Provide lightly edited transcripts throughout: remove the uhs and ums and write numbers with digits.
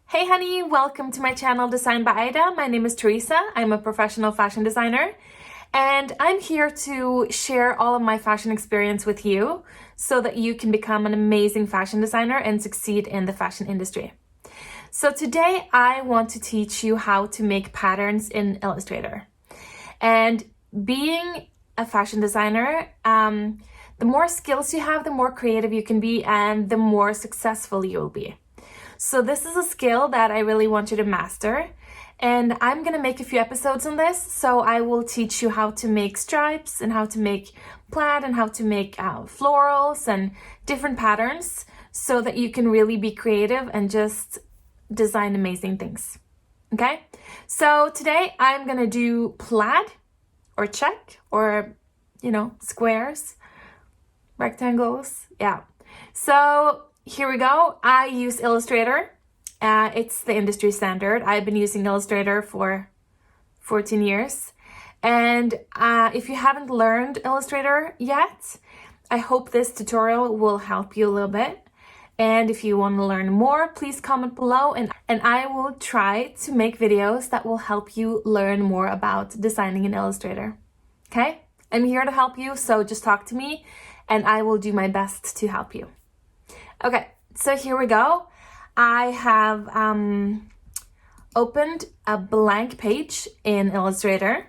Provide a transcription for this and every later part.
Hey honey, welcome to my channel Design by Ida. My name is Teresa. I'm a professional fashion designer and I'm here to share all of my fashion experience with you so that you can become an amazing fashion designer and succeed in the fashion industry. So today I want to teach you how to make patterns in Illustrator. And being a fashion designer, the more skills you have, the more creative you can be and the more successful you'll be. So this is a skill that I really want you to master, and I'm gonna make a few episodes on this. So I will teach you how to make stripes and how to make plaid and how to make florals and different patterns so that you can really be creative and just design amazing things. Okay, so today I'm gonna do plaid or check or, squares, rectangles, yeah. So here we go. I use Illustrator. It's the industry standard. I've been using Illustrator for 14 years. And if you haven't learned Illustrator yet, I hope this tutorial will help you a little bit. And if you want to learn more, please comment below and I will try to make videos that will help you learn more about designing in Illustrator. Okay? I'm here to help you, so just talk to me and I will do my best to help you. Okay, so here we go. I have opened a blank page in Illustrator.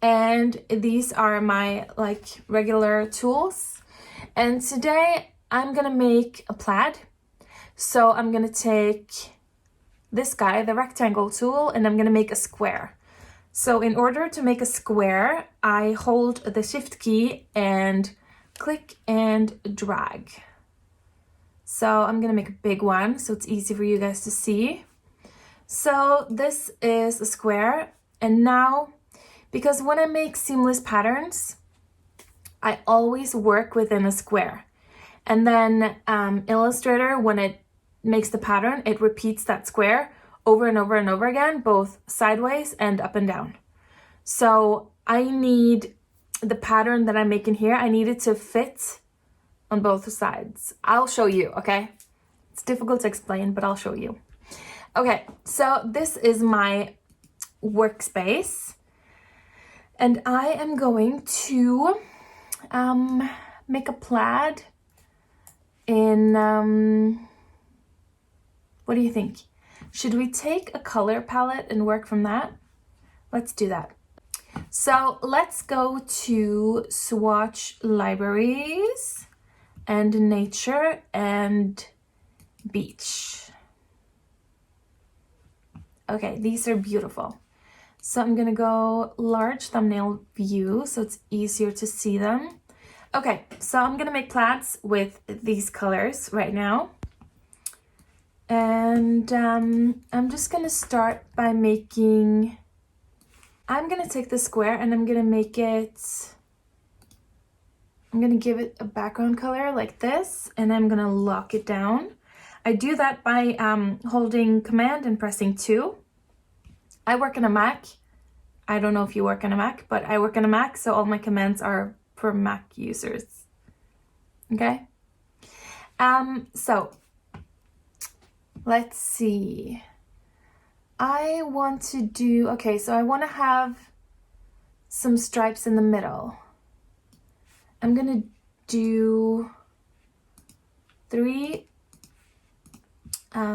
And these are my regular tools. And today I'm gonna make a plaid. So I'm gonna take this guy, the rectangle tool, and I'm gonna make a square. So in order to make a square, I hold the shift key and click and drag. So I'm gonna make a big one so it's easy for you guys to see. So this is a square, and now, because when I make seamless patterns, I always work within a square. And then Illustrator, when it makes the pattern, it repeats that square over and over and over again, both sideways and up and down. So I need the pattern that I'm making here, I need it to fit on both sides. I'll show you, okay? It's difficult to explain, but I'll show you. Okay, so this is my workspace, and I am going to make a plaid in, what do you think? Should we take a color palette and work from that? Let's do that. So let's go to swatch libraries and nature and beach. Okay, these are beautiful. So I'm gonna go large thumbnail view so it's easier to see them. Okay, so I'm gonna make plaids with these colors right now. And I'm just gonna start by making, I'm gonna take the square and I'm gonna make it, I'm gonna give it a background color like this, and I'm gonna lock it down. I do that by holding Command and pressing 2. I work on a Mac. I don't know if you work on a Mac, but I work on a Mac, so all my commands are for Mac users. Okay? So let's see. I want to do, okay, so I want to have some stripes in the middle. I'm gonna do 3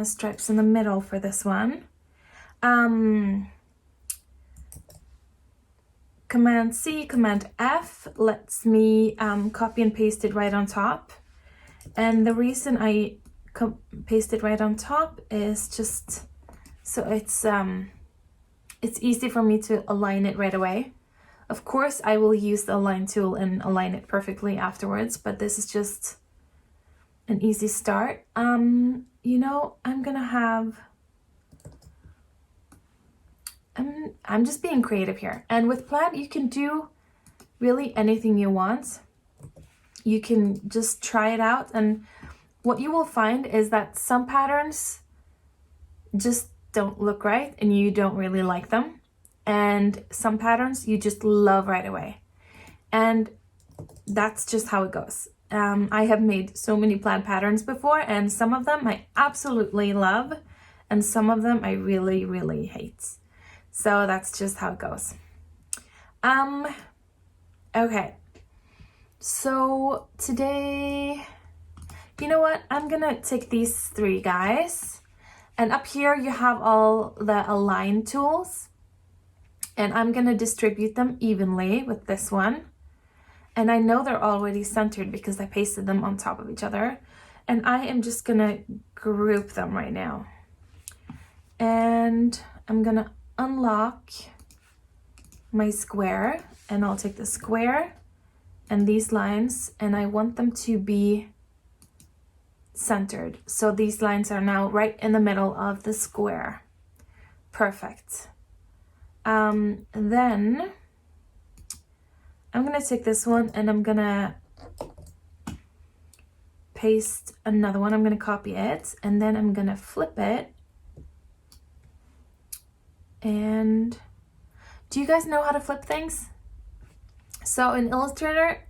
stripes in the middle for this one. Command C, Command F lets me copy and paste it right on top. And the reason I paste it right on top is just so it's easy for me to align it right away. Of course, I will use the align tool and align it perfectly afterwards, but this is just an easy start. I'm gonna have, I'm just being creative here. And with plaid, you can do really anything you want. You can just try it out. And what you will find is that some patterns just don't look right and you don't really like them. And some patterns you just love right away. And that's just how it goes. I have made so many plaid patterns before, and some of them I absolutely love, and some of them I really, really hate. So that's just how it goes. Okay. So today, you know what? I'm gonna take these three guys, and up here you have all the align tools, and I'm gonna distribute them evenly with this one. And I know they're already centered because I pasted them on top of each other. And I am just gonna group them right now. And I'm gonna unlock my square, and I'll take the square and these lines, and I want them to be centered. So these lines are now right in the middle of the square. Perfect. Then I'm gonna take this one and I'm gonna paste another one. I'm gonna copy it, and then I'm gonna flip it. And do you guys know how to flip things? So in Illustrator,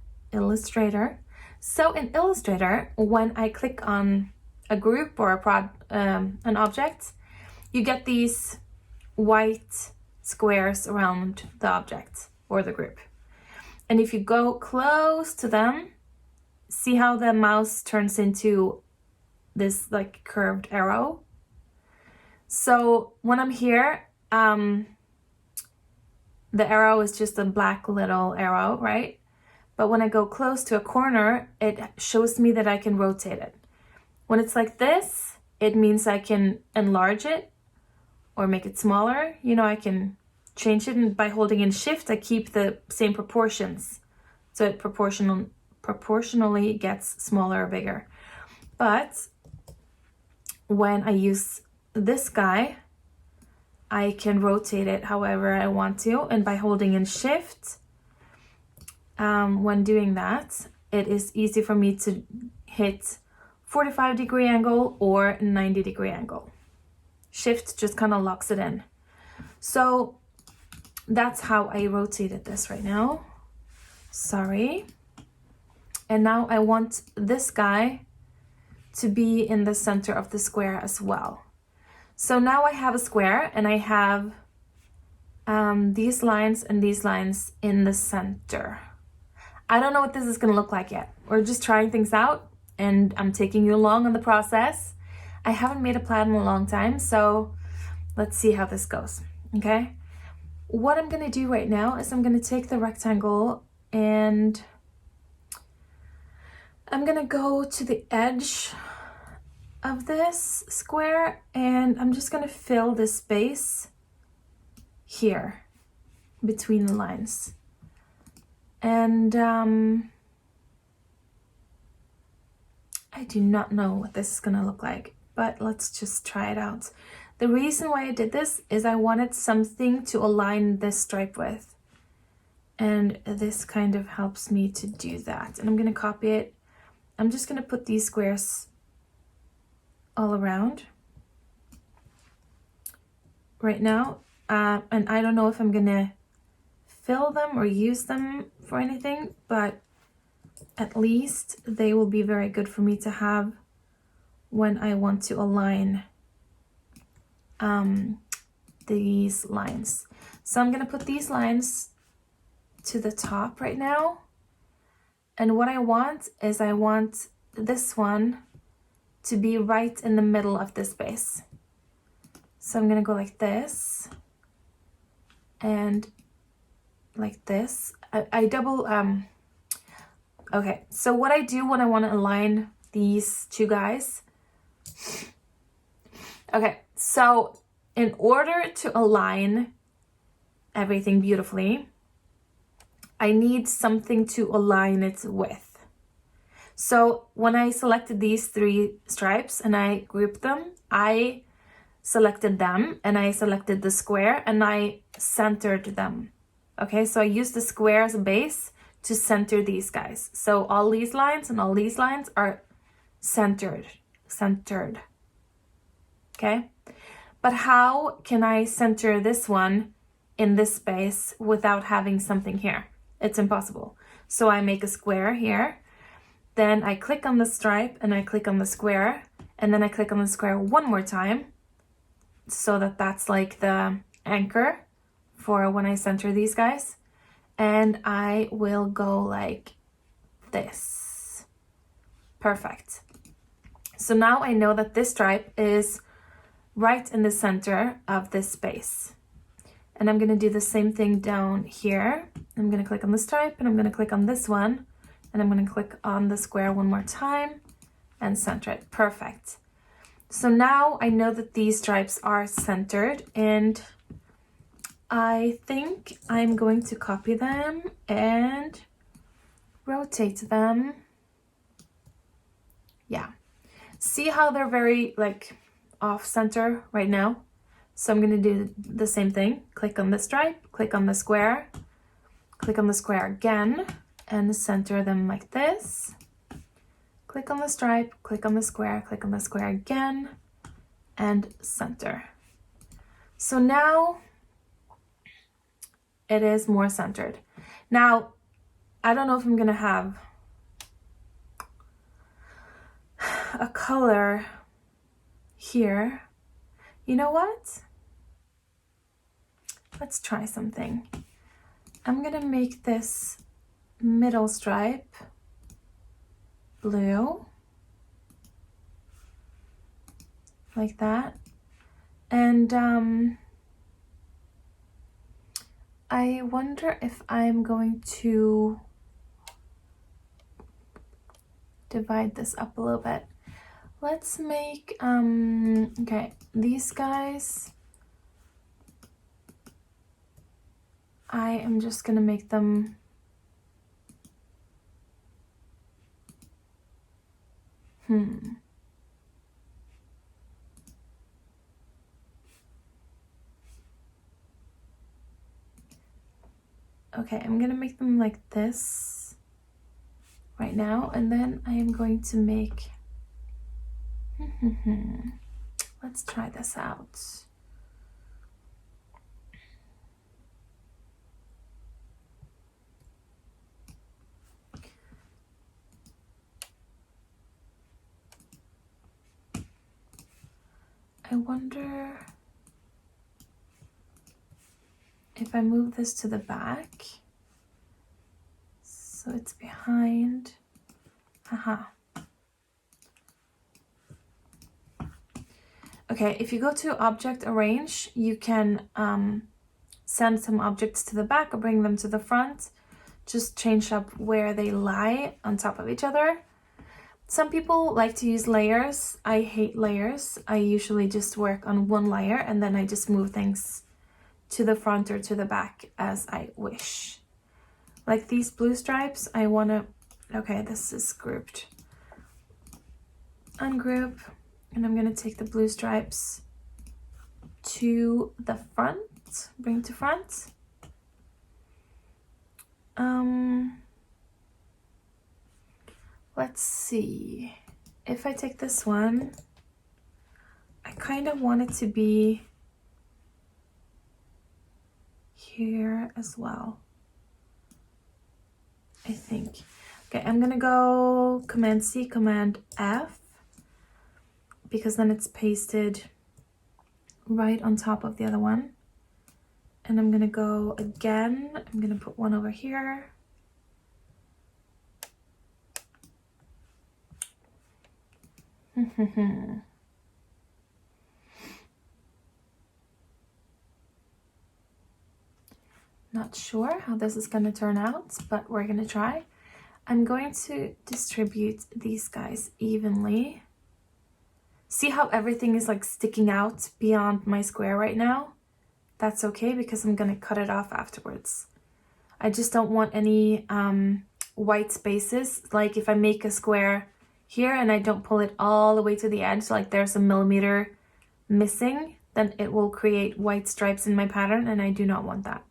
when I click on a group or an object, you get these white squares around the object or the group. And if you go close to them, see how the mouse turns into this like curved arrow? So when I'm here, the arrow is just a black little arrow, right? But when I go close to a corner, it shows me that I can rotate it. When it's like this, it means I can enlarge it or make it smaller. You know, I can change it, and by holding in shift, I keep the same proportions. So it proportionally gets smaller or bigger. But when I use this guy, I can rotate it however I want to, and by holding in shift, when doing that, it is easy for me to hit 45-degree angle or 90-degree angle. Shift just kind of locks it in. So that's how I rotated this right now. Sorry. And now I want this guy to be in the center of the square as well. So now I have a square, and I have these lines and these lines in the center. I don't know what this is going to look like yet. We're just trying things out, and I'm taking you along on the process. I haven't made a plaid in a long time, so let's see how this goes, okay? What I'm going to do right now is I'm going to take the rectangle, and I'm going to go to the edge of this square, and I'm just going to fill this space here between the lines. And I do not know what this is going to look like, but let's just try it out. The reason why I did this is I wanted something to align this stripe with, and this kind of helps me to do that. And I'm going to copy it. I'm just going to put these squares all around right now, and I don't know if I'm gonna fill them or use them for anything, but at least they will be very good for me to have when I want to align these lines. So I'm gonna put these lines to the top right now, and what I want is I want this one to be right in the middle of this space. So I'm gonna go like this and like this. I double, okay, so what I do when I wanna align these two guys, okay, so in order to align everything beautifully, I need something to align it with. So when I selected these three stripes and I grouped them, I selected them and I selected the square and I centered them. Okay, so I used the square as a base to center these guys. So all these lines and all these lines are centered. Okay, but how can I center this one in this space without having something here? It's impossible. So I make a square here. Then I click on the stripe and I click on the square, and then I click on the square one more time so that that's like the anchor for when I center these guys. And I will go like this. Perfect. So now I know that this stripe is right in the center of this space. And I'm going to do the same thing down here. I'm going to click on the stripe and I'm going to click on this one. And I'm going to click on the square one more time and center it. Perfect. So now I know that these stripes are centered, and I think I'm going to copy them and rotate them. Yeah. See how they're very like off center right now? So I'm going to do the same thing. Click on the stripe, click on the square, click on the square again, and center them like this. Click on the stripe, click on the square, click on the square again, and center. So now it is more centered. Now, I don't know if I'm gonna have a color here. You know what? Let's try something. I'm gonna make this middle stripe blue, like that. And I wonder if I'm going to divide this up a little bit. Let's make, okay, these guys, I am just gonna make them Okay, I'm gonna make them like this right now, and then I am going to make, let's try this out. I wonder if I move this to the back, so it's behind. Haha. Okay, if you go to Object Arrange, you can send some objects to the back or bring them to the front. Just change up where they lie on top of each other. Some people like to use layers. I hate layers. I usually just work on one layer and then I just move things to the front or to the back as I wish. Like these blue stripes, I want to, okay, this is grouped. Ungroup, and I'm going to take the blue stripes to the front, bring to front. Let's see. If I take this one, I kind of want it to be here as well, I think. Okay, I'm gonna go Command C, Command F, because then it's pasted right on top of the other one. And I'm gonna go again, I'm gonna put one over here. Not sure how this is going to turn out, but we're going to try. I'm going to distribute these guys evenly. See how everything is like sticking out beyond my square right now? That's okay because I'm going to cut it off afterwards. I just don't want any white spaces. Like if I make a square here and I don't pull it all the way to the edge, like there's a millimeter missing, then it will create white stripes in my pattern, and I do not want that.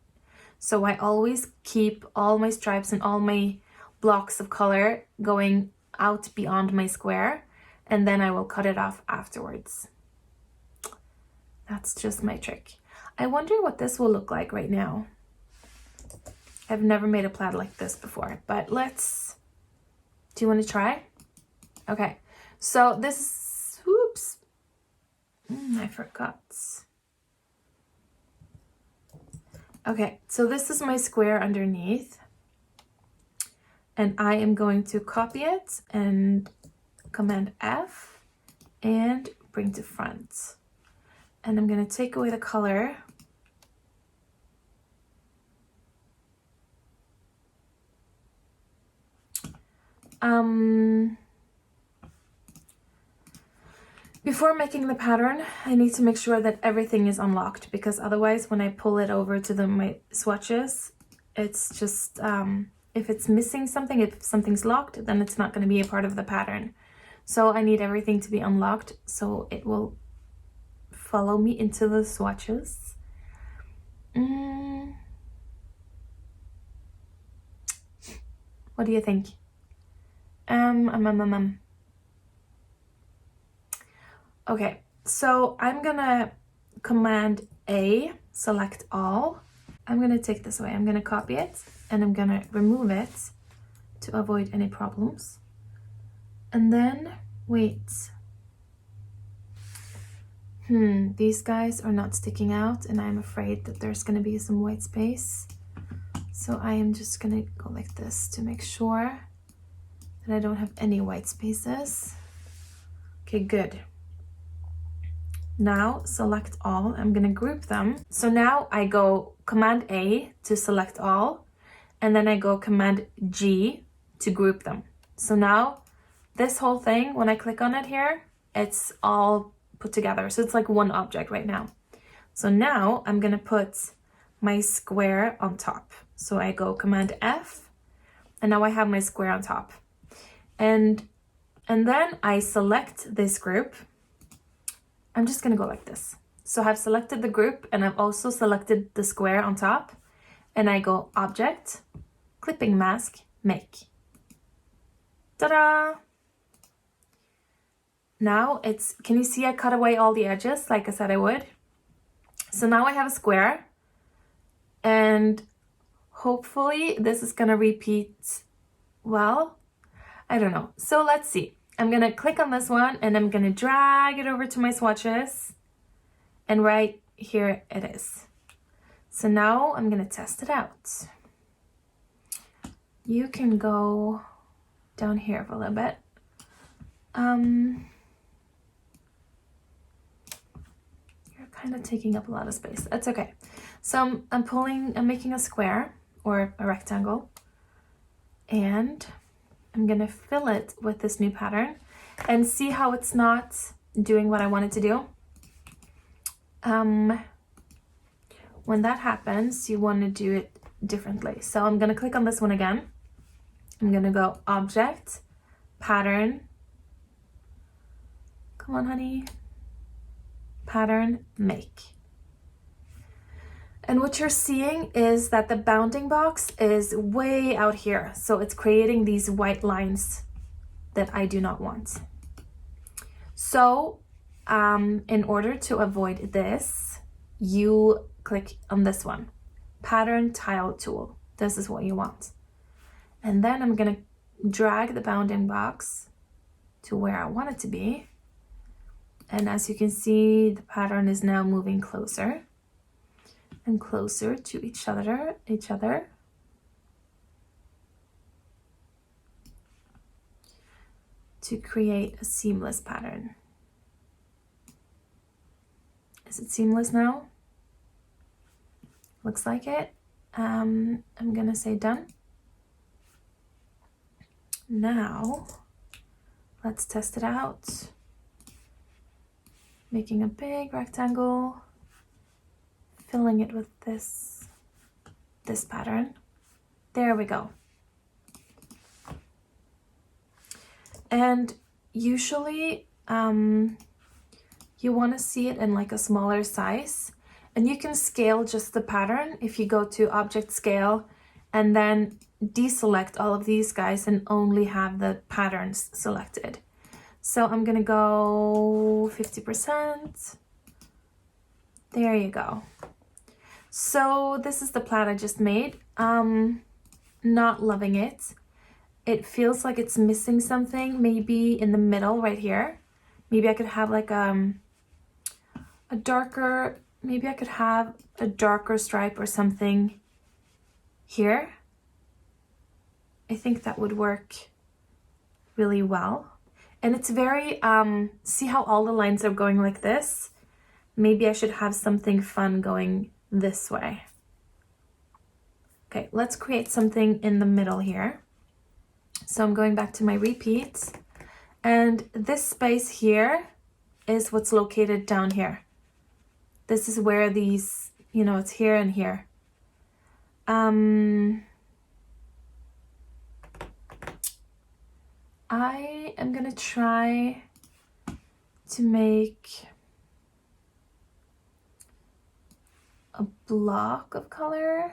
So I always keep all my stripes and all my blocks of color going out beyond my square, and then I will cut it off afterwards. That's just my trick. I wonder what this will look like right now. I've never made a plaid like this before, but let's Do you want to try? Okay, so this, oops, I forgot. Okay, so this is my square underneath, and I am going to copy it and Command F and bring to front. And I'm going to take away the color. Before making the pattern, I need to make sure that everything is unlocked, because otherwise when I pull it over to my swatches, it's just, if it's missing something, if something's locked, then it's not going to be a part of the pattern. So I need everything to be unlocked so it will follow me into the swatches. What do you think? Okay, so I'm gonna Command A, select all. I'm gonna take this away. I'm gonna copy it and I'm gonna remove it to avoid any problems. And then, wait. These guys are not sticking out and I'm afraid that there's gonna be some white space. So I am just gonna go like this to make sure that I don't have any white spaces. Okay, good. Now select all. I'm gonna group them. So now I go Command A to select all, and then I go Command G to group them. So now this whole thing, when I click on it here, it's all put together. So it's like one object right now. So now I'm gonna put my square on top. So I go Command F, and now I have my square on top. And then I select this group. I'm just gonna go like this. So I've selected the group and I've also selected the square on top, and I go Object, Clipping Mask, Make. Ta-da! Now it's, can you see I cut away all the edges like I said I would? So now I have a square, and hopefully this is gonna repeat well. I don't know. So let's see. I'm gonna click on this one and I'm gonna drag it over to my swatches, and right here it is. So now I'm gonna test it out. You can go down here for a little bit. You're kind of taking up a lot of space. That's okay. So I'm making a square or a rectangle, and I'm gonna fill it with this new pattern and see how it's not doing what I want it to do. When that happens, you want to do it differently. So I'm gonna click on this one again. I'm gonna go Object, Pattern. Come on, honey. Pattern, Make. And what you're seeing is that the bounding box is way out here. So it's creating these white lines that I do not want. So in order to avoid this, you click on this one, Pattern Tile Tool. This is what you want. And then I'm gonna drag the bounding box to where I want it to be. And as you can see, the pattern is now moving closer and closer to each other to create a seamless pattern. Is it seamless now? Looks like it. I'm gonna say done. Now, let's test it out. Making a big rectangle, filling it with this pattern. There we go. And usually you want to see it in like a smaller size, and you can scale just the pattern if you go to Object Scale and then deselect all of these guys and only have the patterns selected. So I'm gonna go 50%. There you go. So this is the plaid I just made. Not loving it. it feels like it's missing something, maybe in the middle right here. Maybe I could have like a darker, maybe I could have a darker stripe or something here. I think that would work really well. And it's very, see how all the lines are going like this? Maybe I should have something fun going this way. Okay, let's create something in the middle here. So I'm going back to my repeat, and this space here is what's located down here. This is where these, you know, it's here and here. I am gonna try to make a block of color,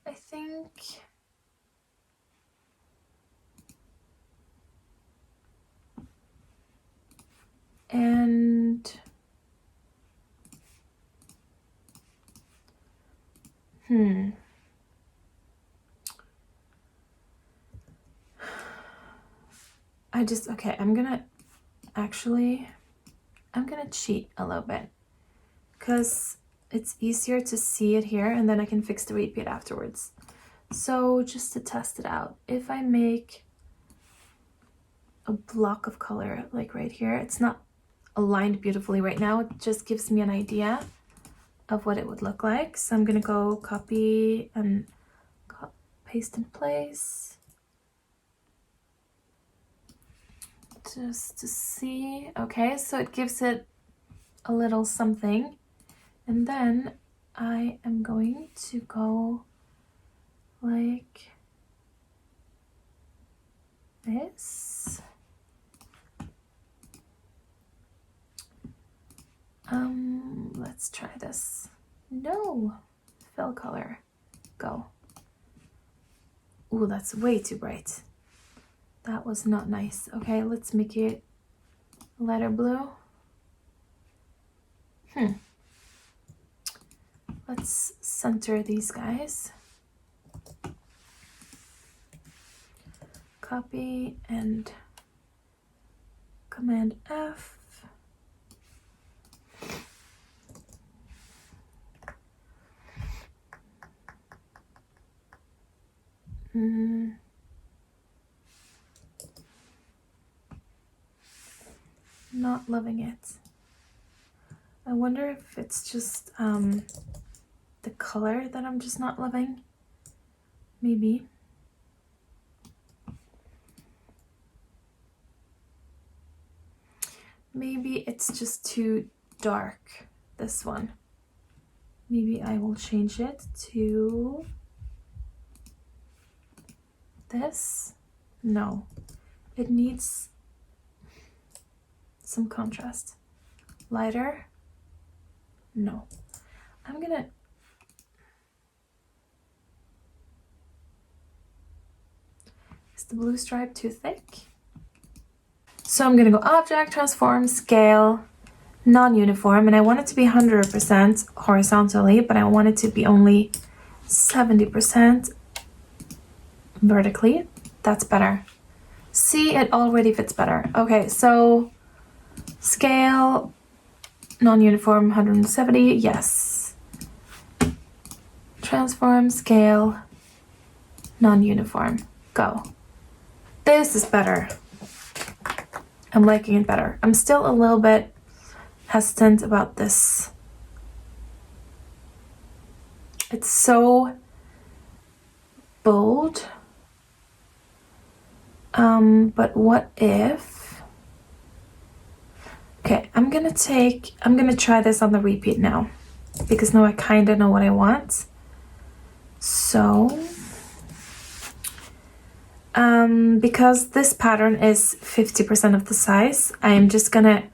I think. And okay, I'm gonna cheat a little bit because it's easier to see it here and then I can fix the repeat afterwards. So just to test it out, if I make a block of color like right here, it's not aligned beautifully right now, it just gives me an idea of what it would look like. So I'm gonna go copy and paste in place just to see. Okay, so it gives it a little something, and then I am going to go like this. Let's try this. No, fill color, go. Ooh, that's way too bright. That was not nice. Okay, let's make it lighter blue. Let's center these guys. Copy and Command F. Not loving it. I wonder if it's just the color that I'm just not loving. Maybe. Maybe it's just too dark, this one. Maybe I will change it to this. No, it needs some contrast. Lighter. No, I'm gonna is the blue stripe too thick? So I'm gonna go Object, Transform, Scale, Non-Uniform, and I want it to be 100% horizontally, but I want it to be only 70% vertically. That's better. See, it already fits better. Okay, so Scale, Non-Uniform, 170, yes. Transform, Scale, Non-Uniform, go. This is better. I'm liking it better. I'm still a little bit hesitant about this. It's so bold. But what if... Okay, I'm gonna try this on the repeat now, because now I kind of know what I want. So, because this pattern is 50% of the size, I am just gonna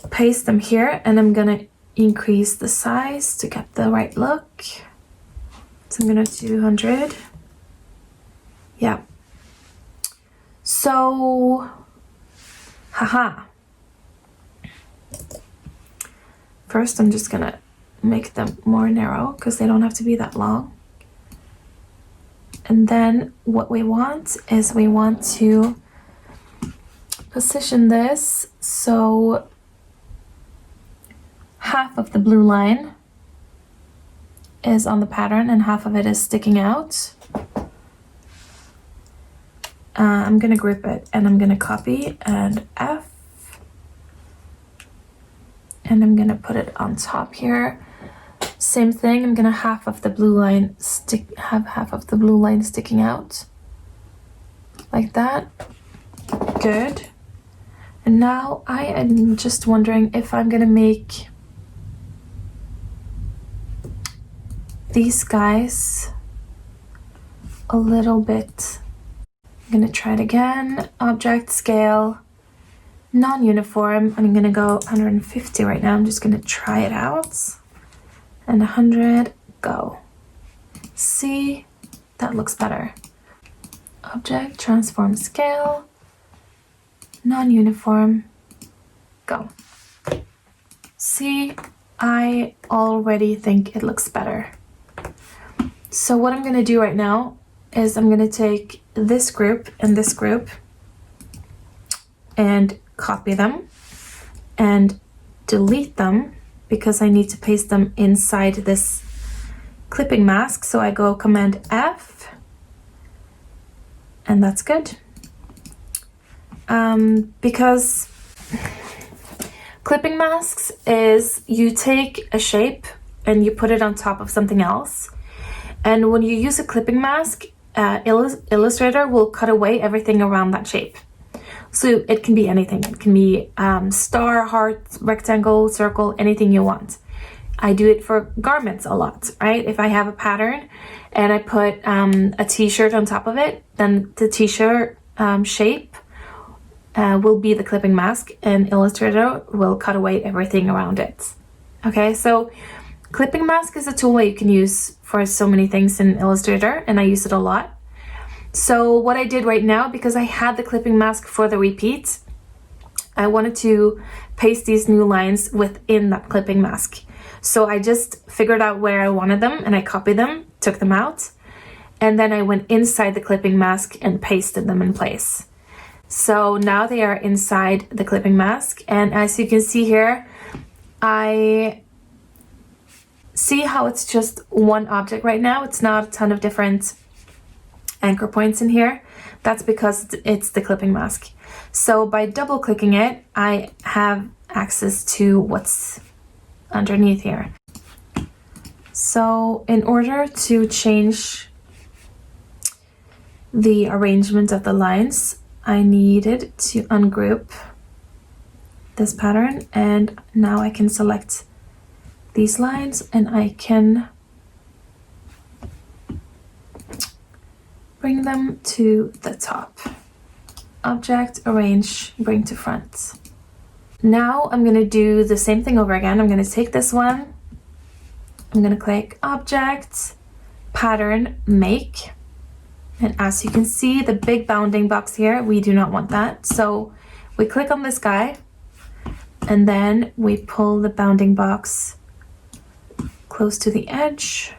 paste them here, and I'm gonna increase the size to get the right look. So I'm gonna do 100. Yeah. So, haha. First, I'm just gonna make them more narrow because they don't have to be that long. And then what we want is we want to position this so half of the blue line is on the pattern and half of it is sticking out. I'm gonna group it and I'm gonna copy and F, and I'm gonna put it on top here. Same thing, I'm gonna have half of the blue line sticking out like that. Good. And now I am just wondering if I'm gonna make these guys a little bit. I'm gonna try it again. Object, scale, non-uniform. I'm gonna go 150 right now. I'm just gonna try it out. And 100, go. See, that looks better. Object, transform, scale, non-uniform, go. See, I already think it looks better. So what I'm gonna do right now is I'm gonna take this group and this group and copy them and delete them because I need to paste them inside this clipping mask. So I go Command F, and that's good. Because clipping masks is you take a shape and you put it on top of something else. And when you use a clipping mask, Illustrator will cut away everything around that shape. So it can be anything. It can be star, heart, rectangle, circle, anything you want. I do it for garments a lot, right? If I have a pattern and I put a t-shirt on top of it, then the t-shirt shape will be the clipping mask and Illustrator will cut away everything around it. Okay, so clipping mask is a tool that you can use for so many things in Illustrator, and I use it a lot. So what I did right now, because I had the clipping mask for the repeat, I wanted to paste these new lines within that clipping mask. So I just figured out where I wanted them and I copied them, took them out, and then I went inside the clipping mask and pasted them in place. So now they are inside the clipping mask, and as you can see here, I see how it's just one object right now. It's not a ton of different anchor points in here. That's because it's the clipping mask. So by double clicking it, I have access to what's underneath here. So in order to change the arrangement of the lines, I needed to ungroup this pattern, and now I can select these lines and I can bring them to the top. Object, arrange, bring to front. Now I'm going to do the same thing over again. I'm going to take this one, I'm going to click Object, Pattern, Make, and as you can see, the big bounding box here, we do not want that. So we click on this guy and then we pull the bounding box close to the edge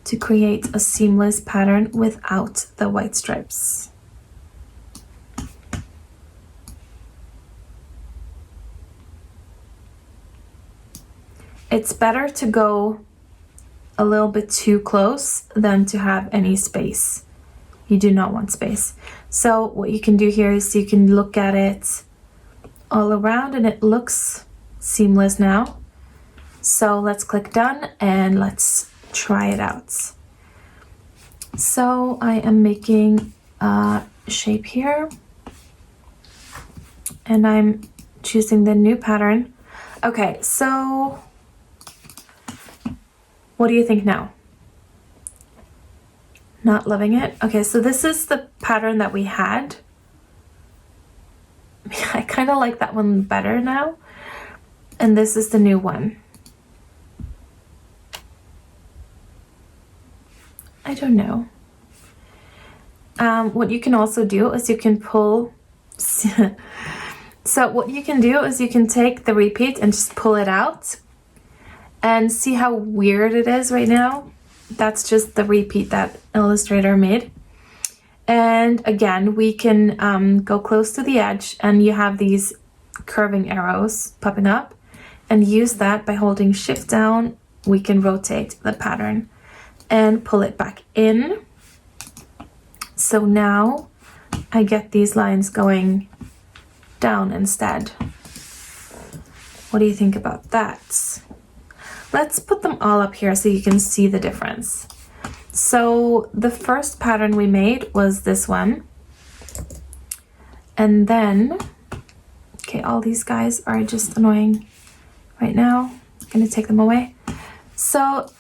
to create a seamless pattern without the white stripes. It's better to go a little bit too close than to have any space. You do not want space. So what you can do here is you can look at it all around and it looks seamless now. So let's click done and let's try it out. So I am making a shape here and I'm choosing the new pattern. Okay, so what do you think now? Not loving it? Okay, so this is the pattern that we had. I kind of like that one better now. And this is the new one. I don't know. What you can also do is you can pull. So what you can do is you can take the repeat and just pull it out and see how weird it is right now. that's just the repeat that Illustrator made. And again, we can go close to the edge, and you have these curving arrows popping up, and use that by holding Shift down. We can rotate the pattern and pull it back in. So now I get these lines going down instead. What do you think about that? Let's put them all up here so you can see the difference. So the first pattern we made was this one. And then, okay, all these guys are just annoying right now. I'm gonna take them away. So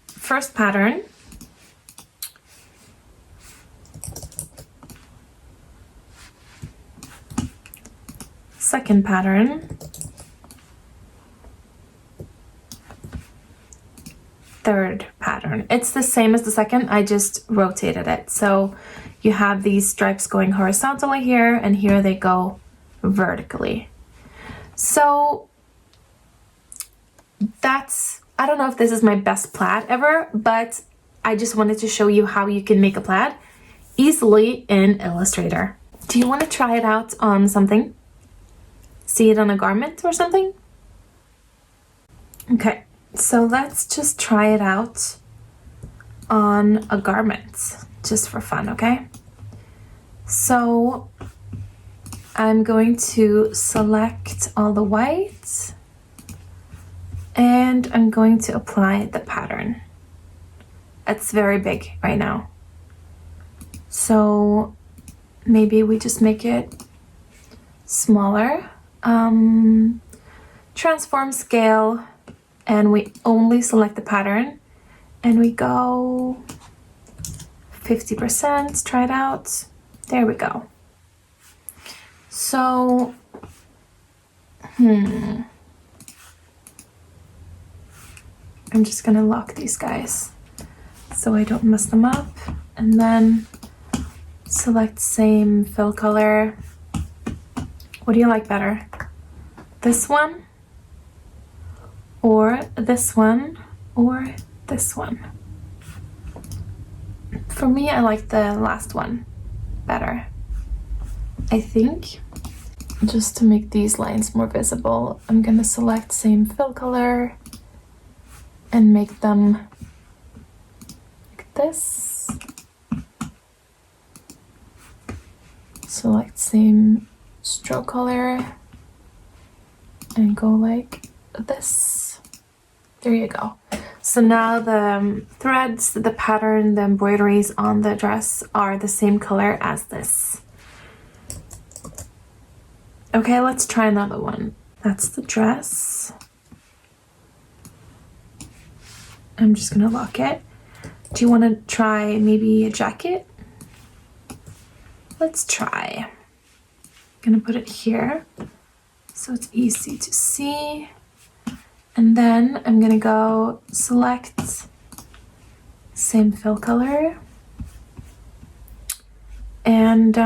first pattern. Second pattern. Third pattern. It's the same as the second, I just rotated it. So you have these stripes going horizontally here, and here they go vertically. So that's, I don't know if this is my best plaid ever, but I just wanted to show you how you can make a plaid easily in Illustrator. Do you want to try it out on something? See it on a garment or something? Okay. So let's just try it out on a garment, just for fun, okay? So I'm going to select all the white, and I'm going to apply the pattern. It's very big right now. So maybe we just make it smaller. Transform scale. And we only select the pattern, and we go 50%, try it out. There we go. So, I'm just gonna lock these guys so I don't mess them up. And then select same fill color. What do you like better? This one? Or this one, or this one. For me, I like the last one better, I think. Just to make these lines more visible, I'm gonna select same fill color and make them like this. Select same stroke color and go like this. There you go. So now the threads, the pattern, the embroideries on the dress are the same color as this. Okay, let's try another one. That's the dress. I'm just gonna lock it. Do you want to try maybe a jacket? Let's try. I'm gonna put it here so it's easy to see. And then I'm gonna go select same fill color, and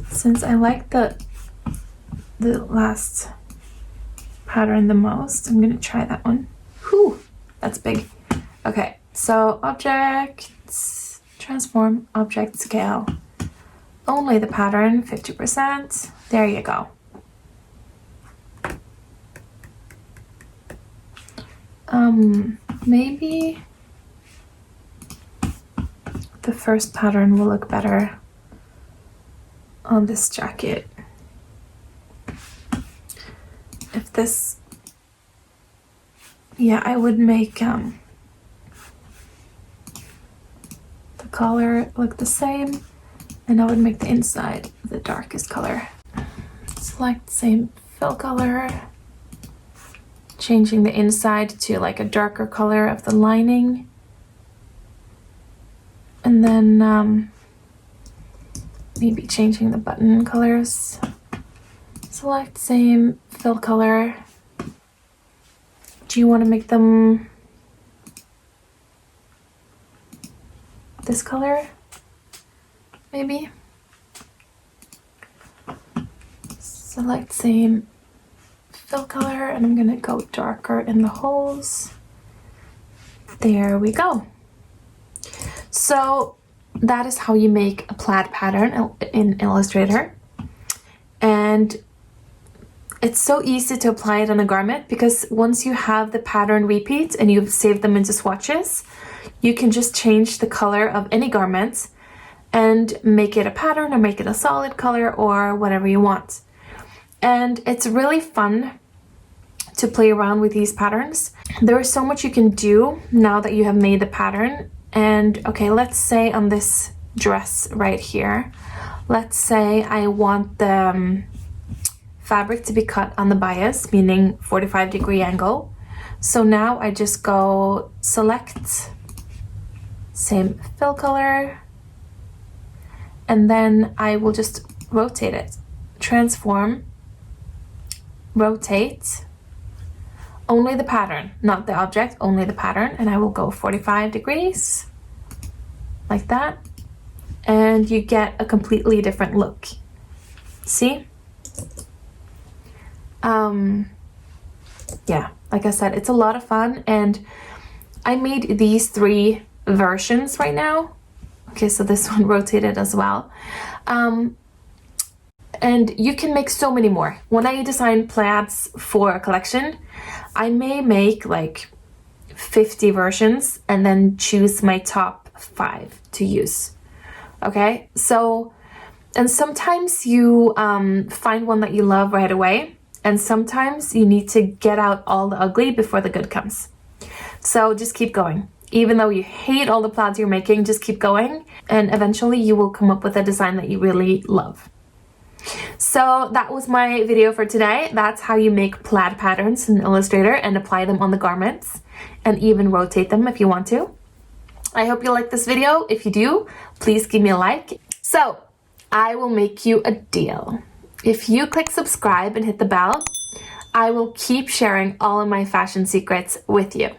since I like the last pattern the most, I'm gonna try that one. Whew, that's big. Okay, so object, transform, object, scale. Only the pattern, 50%. There you go. Maybe the first pattern will look better on this jacket. If this, yeah, I would make the color look the same. And I would make the inside the darkest color. Select same fill color. Changing the inside to like a darker color of the lining. And then maybe changing the button colors. Select same fill color. Do you want to make them this color? Maybe. select same fill color, and I'm gonna go darker in the holes. There we go. So that is how you make a plaid pattern in Illustrator. And it's so easy to apply it on a garment, because once you have the pattern repeats and you've saved them into swatches, you can just change the color of any garment and make it a pattern or make it a solid color or whatever you want. And it's really fun to play around with these patterns. There is so much you can do now that you have made the pattern. And okay, let's say on this dress right here, let's say I want the fabric to be cut on the bias, meaning 45-degree angle. So now I just go select same fill color, and then I will just rotate it. Transform, rotate, only the pattern, not the object, only the pattern, and I will go 45 degrees, like that, and you get a completely different look. See? Yeah, like I said, it's a lot of fun, and I made these 3 versions right now. Okay, so this one rotated as well. And you can make so many more. When I design plaids for a collection, I may make like 50 versions and then choose my top 5 to use. Okay, so, and sometimes you find one that you love right away, and sometimes you need to get out all the ugly before the good comes. So just keep going. Even though you hate all the plaids you're making, just keep going, and eventually you will come up with a design that you really love. So that was my video for today. That's how you make plaid patterns in Illustrator and apply them on the garments, and even rotate them if you want to. I hope you like this video. If you do, please give me a like. So I will make you a deal. If you click subscribe and hit the bell, I will keep sharing all of my fashion secrets with you.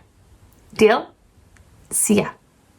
Deal? See ya.